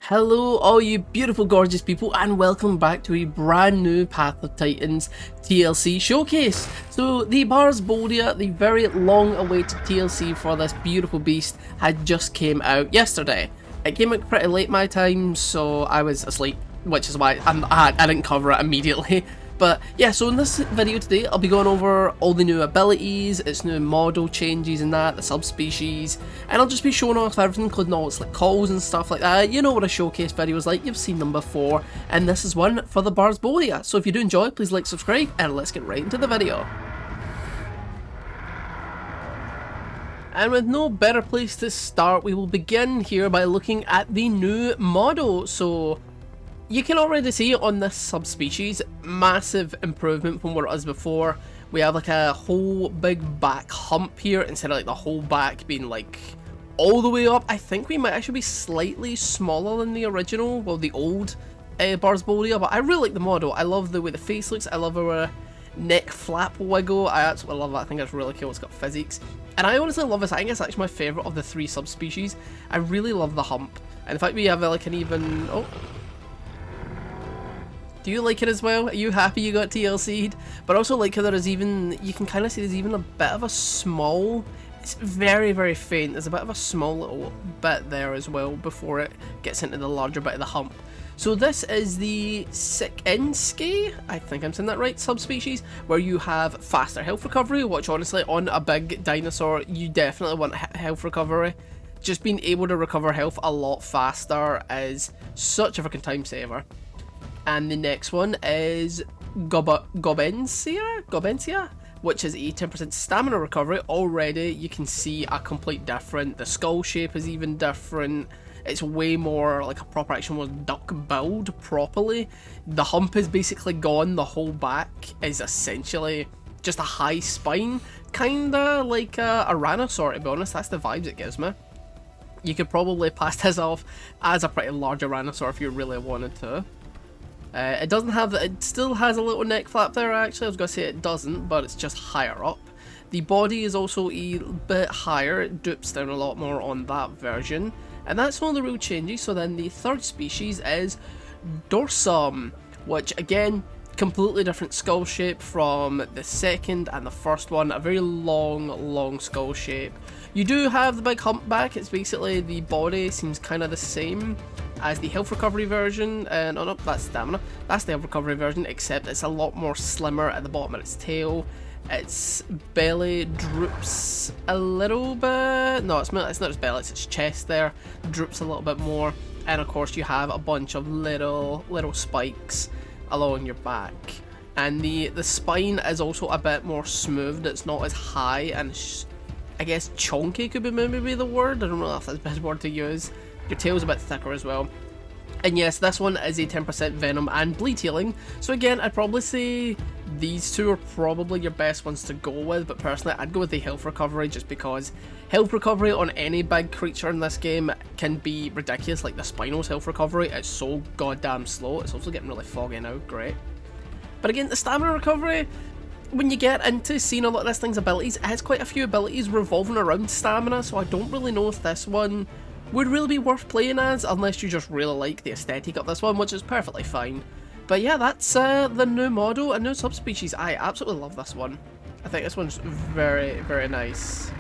Hello all you beautiful gorgeous people and welcome back to a brand new Path of Titans TLC showcase. So the Barsboldia, the very long awaited TLC for this beautiful beast, had just came out yesterday. It came out pretty late my time, so I was asleep, which is why I didn't cover it immediately. But yeah, so in this video today, I'll be going over all the new abilities, its new model changes and that, the subspecies, and I'll just be showing off everything, including all its like calls and stuff like that. You know what a showcase video is like, you've seen them before, and this is one for the Barsboldia. So if you do enjoy, please like, subscribe, and let's get right into the video. And with no better place to start, we will begin here by looking at the new model. So you can already see on this subspecies, massive improvement from what it was before. We have like a whole big back hump here instead of like the whole back being like all the way up. I think we might actually be slightly smaller than the original, well the old Barsboldia, but I really like the model. I love the way the face looks, I love our neck flap wiggle, I absolutely love that. I think that's really cool, it's got physics. And I honestly love this, I think it's actually my favourite of the three subspecies. I really love the hump. And in fact we have like an even, do you like it as well? Are you happy you got TLC'd? But also like how there is even, you can kind of see there's even a bit of a small, it's very very faint, there's a bit of a small little bit there as well before it gets into the larger bit of the hump. So this is the Sikinski, I think I'm saying that right, subspecies, where you have faster health recovery, which honestly on a big dinosaur you definitely want health recovery. Just being able to recover health a lot faster is such a freaking time saver. And the next one is Gobensia, which is a 10% stamina recovery. Already you can see a complete different, the skull shape is even different, it's way more like a proper actual duck build properly. The hump is basically gone, the whole back is essentially just a high spine, kinda like a Tyrannosaur to be honest, that's the vibes it gives me. You could probably pass this off as a pretty large Tyrannosaur if you really wanted to. It doesn't have, it still has a little neck flap there actually, I was going to say it doesn't, but it's just higher up. The body is also a bit higher, it dupes down a lot more on that version, and that's one of the real changes. So then the third species is Dorsum, which again, completely different skull shape from the second and the first one, a very long skull shape. You do have the big humpback, it's basically the body seems kind of the same as the health recovery version, no, that's stamina, that's the health recovery version, except it's a lot more slimmer at the bottom of its tail. Its belly droops a little bit, no it's not its belly, it's its chest there, droops a little bit more, and of course you have a bunch of little spikes along your back. And the spine is also a bit more smooth, it's not as high, and I guess chunky could be maybe the word, I don't know if that's the best word to use. Your tail's a bit thicker as well. And yes, this one is a 10% venom and bleed healing. So again, I'd probably say these two are probably your best ones to go with, but personally I'd go with the health recovery just because health recovery on any big creature in this game can be ridiculous. Like the Spino's health recovery, it's so goddamn slow. It's also getting really foggy now, great. But again, the stamina recovery, when you get into seeing a lot of this thing's abilities, it has quite a few abilities revolving around stamina, so I don't really know if this one would really be worth playing as, unless you just really like the aesthetic of this one, which is perfectly fine. But yeah, that's the new model, a new subspecies. I absolutely love this one. I think this one's very, very nice.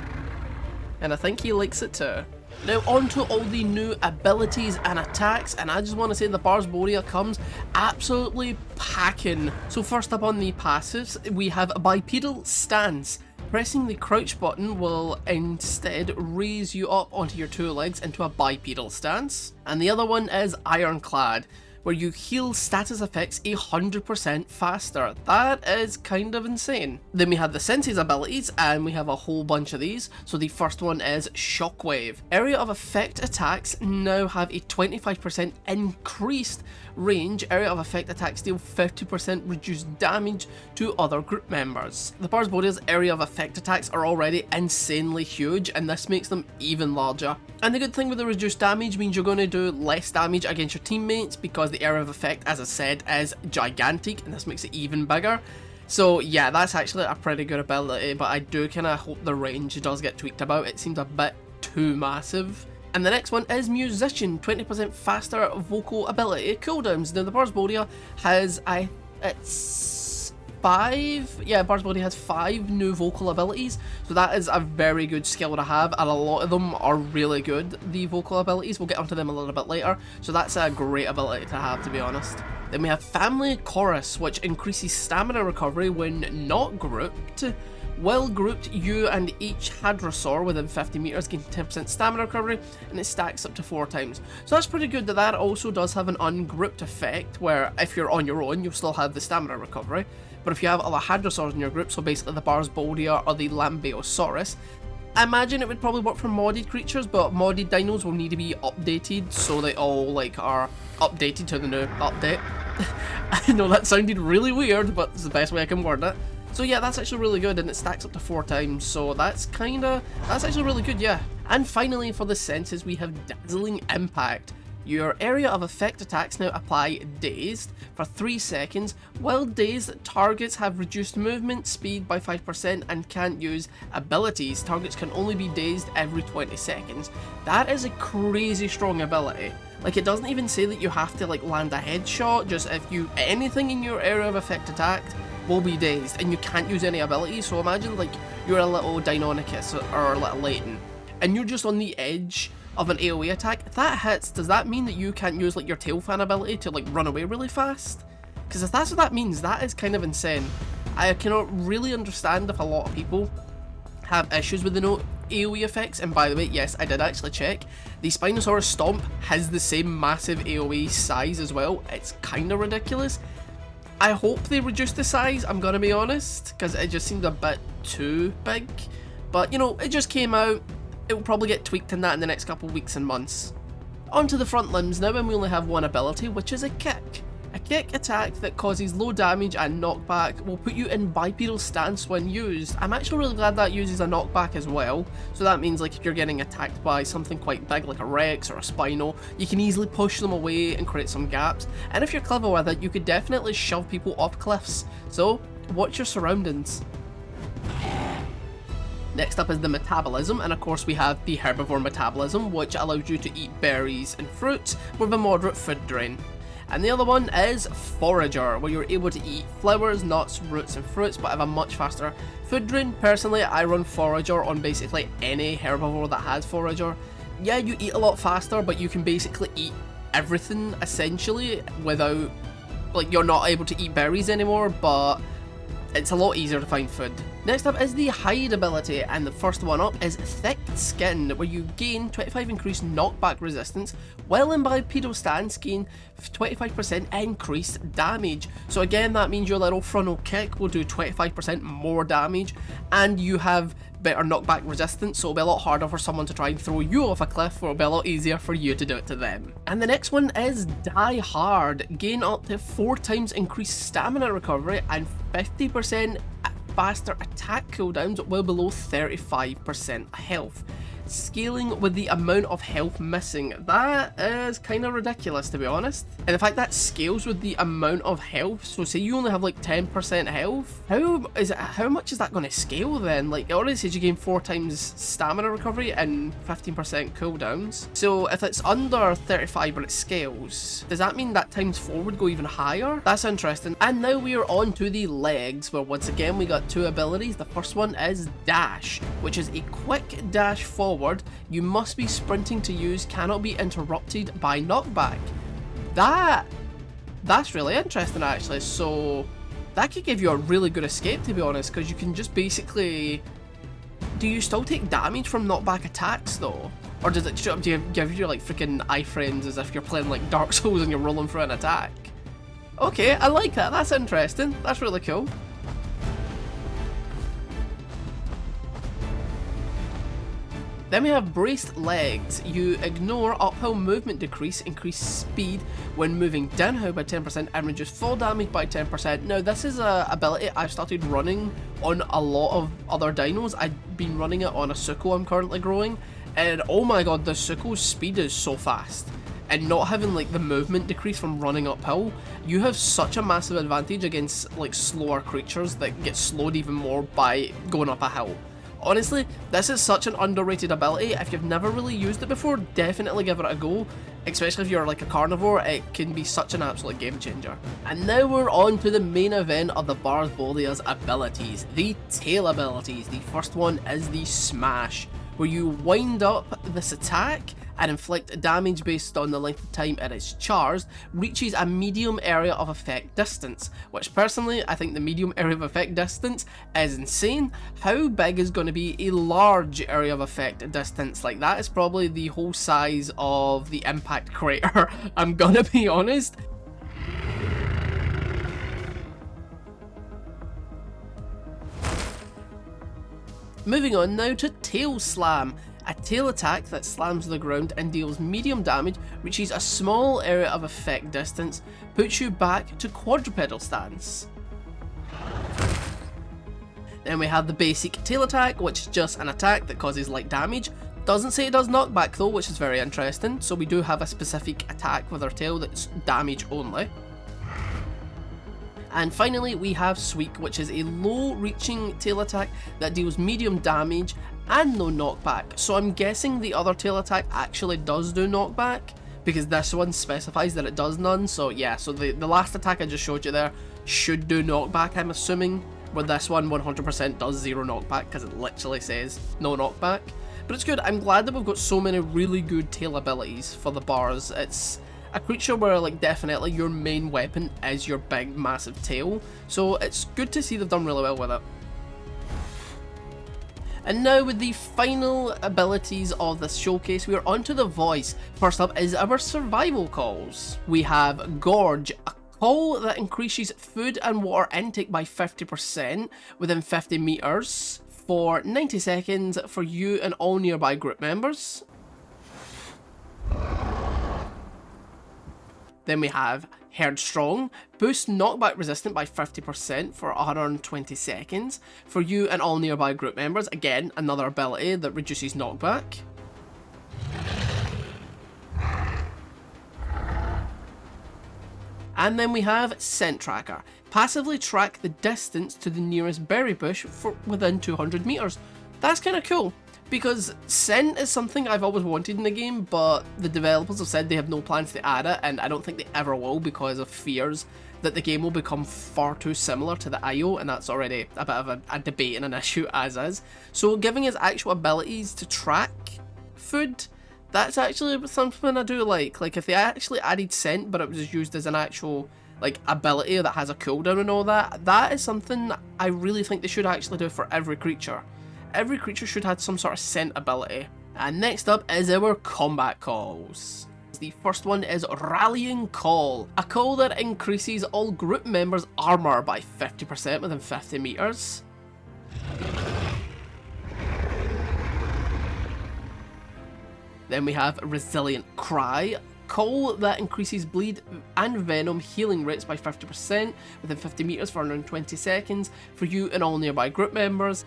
And I think he likes it too. Now on to all the new abilities and attacks, and I just want to say the Barsboldia comes absolutely packing. So first up on the passives, we have a bipedal stance. Pressing the crouch button will instead raise you up onto your two legs into a bipedal stance. And the other one is Ironclad, where you heal status effects 100% faster. That is kind of insane. Then we have the Sensei's abilities, and we have a whole bunch of these. So the first one is Shockwave. Area of effect attacks now have a 25% increased range. Area of effect attacks deal 50% reduced damage to other group members. The Barsboldia's area of effect attacks are already insanely huge, and this makes them even larger. And the good thing with the reduced damage means you're going to do less damage against your teammates because the area of effect, as I said, is gigantic, and this makes it even bigger. So yeah, that's actually a pretty good ability, but I do kind of hope the range does get tweaked about. It seems a bit too massive. And the next one is Musician, 20% faster vocal ability cooldowns. Now the Barsboldia has, Barsboldia has 5 new vocal abilities, so that is a very good skill to have, and a lot of them are really good, the vocal abilities. We'll get onto them a little bit later, so that's a great ability to have, to be honest. Then we have Family Chorus, which increases stamina recovery when not grouped. While grouped, you and each hadrosaur within 50 meters gain 10% stamina recovery, and it stacks up to 4 times. So that's pretty good. That also does have an ungrouped effect, where if you're on your own, you'll still have the stamina recovery. But if you have other hadrosaurs in your group, so basically the Barsboldia or the Lambeosaurus, I imagine it would probably work for modded creatures, but modded dinos will need to be updated so they all like are updated to the new update. I know that sounded really weird, but it's the best way I can word it. So yeah, that's actually really good, and it stacks up to 4 times, so that's actually really good, yeah. And finally, for the senses, we have Dazzling Impact. Your area of effect attacks now apply Dazed for 3 seconds. While dazed, targets have reduced movement speed by 5% and can't use abilities. Targets can only be dazed every 20 seconds. That is a crazy strong ability. Like, it doesn't even say that you have to like land a headshot, just if you anything in your area of effect attacked will be dazed, and you can't use any abilities. So imagine like you're a little Deinonychus or a little Layton, and you're just on the edge of an AoE attack. If that hits, does that mean that you can't use like your tail fan ability to like run away really fast? Because if that's what that means, that is kind of insane. I cannot really understand if a lot of people have issues with the no AoE effects. And by the way, yes, I did actually check. The Spinosaurus Stomp has the same massive AoE size as well. It's kind of ridiculous. I hope they reduce the size, I'm gonna be honest, because it just seemed a bit too big. But you know, it just came out. It will probably get tweaked in that in the next couple of weeks and months. Onto the front limbs now, and we only have one ability, which is a kick. A kick attack that causes low damage and knockback will put you in bipedal stance when used. I'm actually really glad that uses a knockback as well, so that means like if you're getting attacked by something quite big like a Rex or a Spino, you can easily push them away and create some gaps, and if you're clever with it, you could definitely shove people off cliffs, so watch your surroundings. Next up is the metabolism, and of course we have the herbivore metabolism, which allows you to eat berries and fruits with a moderate food drain. And the other one is Forager, where you're able to eat flowers, nuts, roots and fruits, but have a much faster food drain. Personally, I run Forager on basically any herbivore that has Forager. Yeah, you eat a lot faster, but you can basically eat everything essentially without, like, you're not able to eat berries anymore, but it's a lot easier to find food. Next up is the hide ability, and the first one up is Thick Skin, where you gain 25 increased knockback resistance, while in bipedal stance gain 25% increased damage. So again, that means your little frontal kick will do 25% more damage, and you have better knockback resistance, so it'll be a lot harder for someone to try and throw you off a cliff, or it'll be a lot easier for you to do it to them. And the next one is Die Hard. Gain up to 4 times increased stamina recovery and 50% faster attack cooldowns well below 35% health. Scaling with the amount of health missing. That is kind of ridiculous, to be honest. And the fact that scales with the amount of health, so say you only have like 10% health, how much is that going to scale then? Like, it already says you gain 4 times stamina recovery and 15% cooldowns. So if it's under 35 but it scales, does that mean that times 4 would go even higher? That's interesting. And now we are on to the legs, where once again we got 2 abilities. The first one is Dash, which is a quick dash forward. You must be sprinting to use, cannot be interrupted by knockback. That's really interesting actually. So that could give you a really good escape, to be honest, because you can just basically... Do you still take damage from knockback attacks though? Or does it do you give you like freaking iframes as if you're playing like Dark Souls and you're rolling through an attack? Okay, I like that. That's interesting. That's really cool. Then we have Braced Legs. You ignore uphill movement decrease, increase speed when moving downhill by 10% and reduce fall damage by 10%. Now this is a ability I've started running on a lot of other dinos. I've been running it on a Suko I'm currently growing, and oh my god, the Suko's speed is so fast. And not having like the movement decrease from running uphill, you have such a massive advantage against like slower creatures that get slowed even more by going up a hill. Honestly, this is such an underrated ability. If you've never really used it before, definitely give it a go. Especially if you're like a carnivore, it can be such an absolute game changer. And now we're on to the main event of the Barsboldia's abilities, the tail abilities. The first one is the Smash, where you wind up this attack and inflict damage based on the length of time it is charged, reaches a medium area of effect distance, which personally I think the medium area of effect distance is insane. How big is going to be a large area of effect distance? Like, that is probably the whole size of the impact crater, I'm gonna be honest. Moving on now to Tail Slam. A tail attack that slams the ground and deals medium damage, reaches a small area of effect distance, puts you back to quadrupedal stance. Then we have the basic tail attack, which is just an attack that causes light damage. Doesn't say it does knockback though, which is very interesting, so we do have a specific attack with our tail that's damage only. And finally we have Sweep, which is a low reaching tail attack that deals medium damage and no knockback. So I'm guessing the other tail attack actually does do knockback, because this one specifies that it does none. So yeah, so the last attack I just showed you there should do knockback, I'm assuming, where this one 100% does zero knockback because it literally says no knockback. But it's good. I'm glad that we've got so many really good tail abilities for the Bars. It's a creature where, like, definitely your main weapon is your big massive tail, so it's good to see they've done really well with it. And now with the final abilities of this showcase, we are onto the voice. First up is our survival calls. We have Gorge, a call that increases food and water intake by 50% within 50 meters for 90 seconds for you and all nearby group members. Then we have Headstrong, boost knockback resistant by 50% for 120 seconds for you and all nearby group members. Again, another ability that reduces knockback. And then we have Scent Tracker, passively track the distance to the nearest berry bush for within 200 meters. That's kind of cool, because scent is something I've always wanted in the game, but the developers have said they have no plans to add it, and I don't think they ever will because of fears that the game will become far too similar to the IO, and that's already a bit of a debate and an issue as is. So giving us actual abilities to track food, that's actually something I do like. Like, if they actually added scent but it was used as an actual, like, ability that has a cooldown and all that, that is something I really think they should actually do for every creature. Every creature should have some sort of scent ability. And next up is our combat calls. The first one is Rallying Call, a call that increases all group members' armor by 50% within 50 meters. Then we have Resilient Cry, call that increases bleed and venom healing rates by 50% within 50 meters for 120 seconds for you and all nearby group members.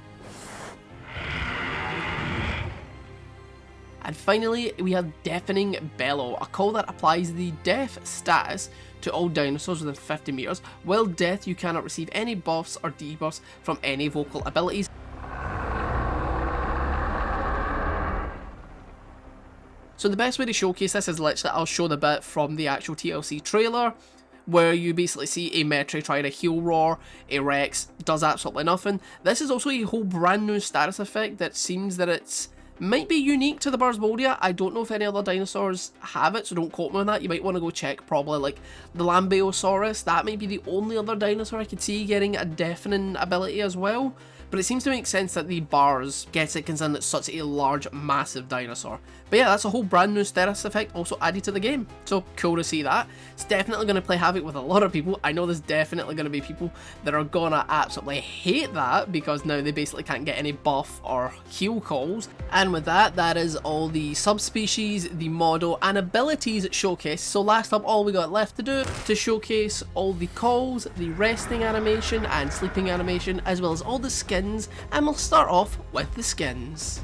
And finally, we have Deafening Bellow, a call that applies the deaf status to all dinosaurs within 50 meters. While deaf, you cannot receive any buffs or debuffs from any vocal abilities. So the best way to showcase this is literally, I'll show the bit from the actual TLC trailer, where you basically see a Metri try to heal roar, a Rex does absolutely nothing. This is also a whole brand new status effect that seems that it's might be unique to the Barsboldia. I don't know if any other dinosaurs have it, so don't quote me on that. You might want to go check, probably like the Lambeosaurus. That might be the only other dinosaur I could see getting a deafening ability as well. But it seems to make sense that the Bars gets it considering it's such a large, massive dinosaur. But yeah, that's a whole brand new status effect also added to the game. So cool to see that. It's definitely going to play havoc with a lot of people. I know there's definitely going to be people that are going to absolutely hate that because now they basically can't get any buff or heal calls. And with that, that is all the subspecies, the model, and abilities showcased. So last up, all we got left to do to showcase all the calls, the resting animation and sleeping animation, as well as all the skins. And we'll start off with the skins.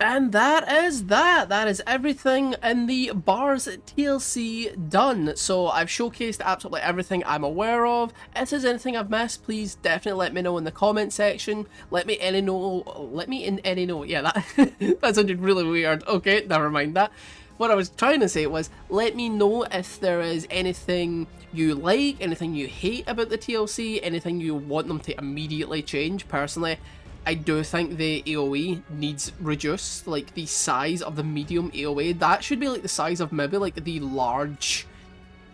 And that is that. That is everything in the Bars TLC done. So I've showcased absolutely everything I'm aware of. If there's anything I've missed, please definitely let me know in the comment section. Let me in any know. Yeah, that that sounded really weird. Okay, never mind that. What I was trying to say was, let me know if there is anything you like, anything you hate about the TLC, anything you want them to immediately change. Personally, I do think the AoE needs reduced, like the size of the medium AoE. That should be like the size of maybe like the large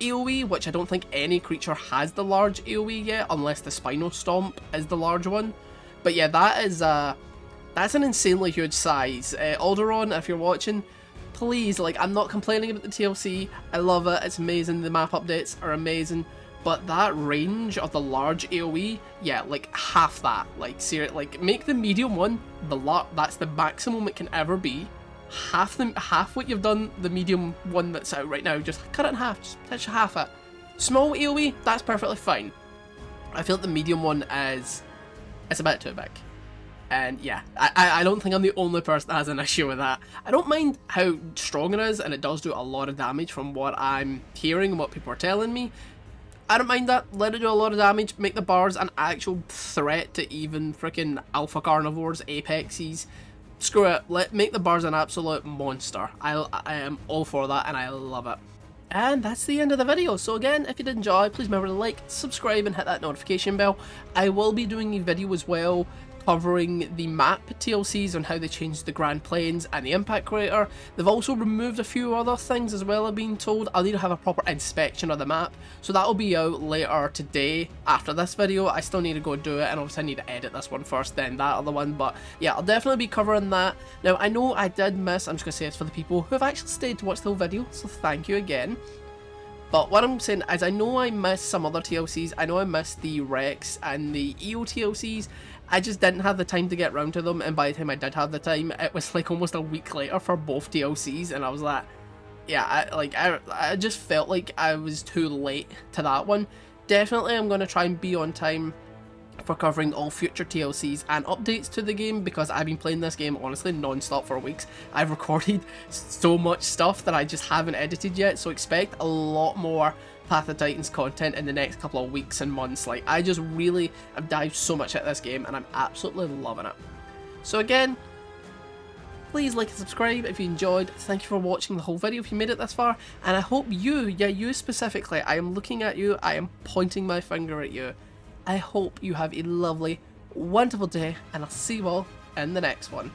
AoE, which I don't think any creature has the large AoE yet, unless the Spinal Stomp is the large one. But yeah, that is that's an insanely huge size. Alderon, if you're watching, please, like, I'm not complaining about the TLC. I love it, it's amazing, the map updates are amazing. But that range of the large AoE, yeah, like half that. Like, seriously, like make the medium one that's the maximum it can ever be. Half what you've done the medium one that's out right now. Just cut it in half. Just touch half it. Small AoE, that's perfectly fine. I feel like the medium one it's a bit too big. And yeah, I don't think I'm the only person that has an issue with that. I don't mind how strong it is, and it does do a lot of damage from what I'm hearing and what people are telling me. I don't mind that. Let it do a lot of damage. Make the bars an actual threat to even freaking alpha carnivores, apexes. Screw it. Make the bars an absolute monster. I am all for that, and I love it. And that's the end of the video. So again, if you did enjoy, please remember to like, subscribe, and hit that notification bell. I will be doing a video as well covering the map TLCs on how they changed the Grand Plains and the Impact Crater. They've also removed a few other things as well, I've been told. I'll need to have a proper inspection of the map, so that'll be out later today after this video. I still need to go do it, and obviously I need to edit this one first, then that other one, but yeah, I'll definitely be covering that. Now, I know I did miss, I'm just going to say this for the people who have actually stayed to watch the whole video, so thank you again. But what I'm saying is, I know I missed some other TLCs. I know I missed the Rex and the EO TLCs. I just didn't have the time to get round to them, and by the time I did have the time, it was like almost a week later for both TLCs, and I was like, yeah, I just felt like I was too late to that one. Definitely I'm going to try and be on time for covering all future TLCs and updates to the game, because I've been playing this game honestly non-stop for weeks. I've recorded so much stuff that I just haven't edited yet, so expect a lot more Path of Titans content in the next couple of weeks and months. Like, I just really have dived so much at this game, and I'm absolutely loving it. So again, please like and subscribe if you enjoyed. Thank you for watching the whole video if you made it this far, and I hope you specifically, I am looking at you, I am pointing my finger at you. I hope you have a lovely, wonderful day, and I'll see you all in the next one.